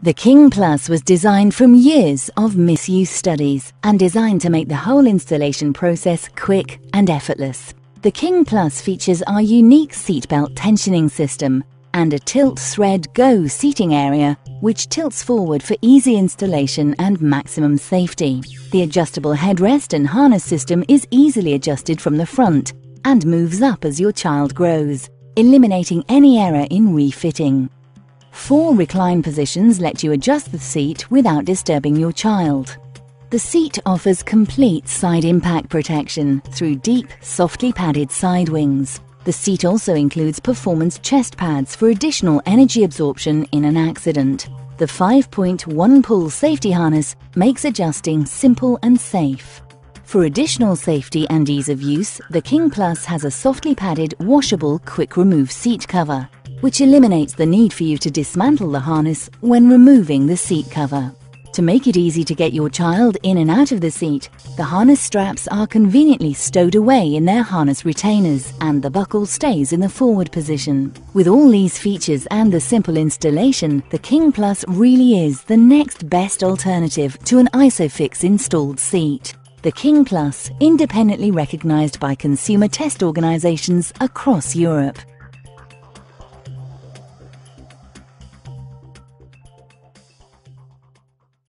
The King Plus was designed from years of misuse studies and designed to make the whole installation process quick and effortless. The King Plus features our unique seatbelt tensioning system and a Tilt Thread Go seating area, which tilts forward for easy installation and maximum safety. The adjustable headrest and harness system is easily adjusted from the front and moves up as your child grows, eliminating any error in refitting. 4 recline positions let you adjust the seat without disturbing your child. The seat offers complete side impact protection through deep, softly padded side wings. The seat also includes performance chest pads for additional energy absorption in an accident. The 5-point 1-pull safety harness makes adjusting simple and safe. For additional safety and ease of use, the King Plus has a softly padded, washable, quick-remove seat cover, which eliminates the need for you to dismantle the harness when removing the seat cover. To make it easy to get your child in and out of the seat, the harness straps are conveniently stowed away in their harness retainers and the buckle stays in the forward position. With all these features and the simple installation, the King Plus really is the next best alternative to an ISOFIX installed seat. The King Plus, independently recognized by consumer test organizations across Europe.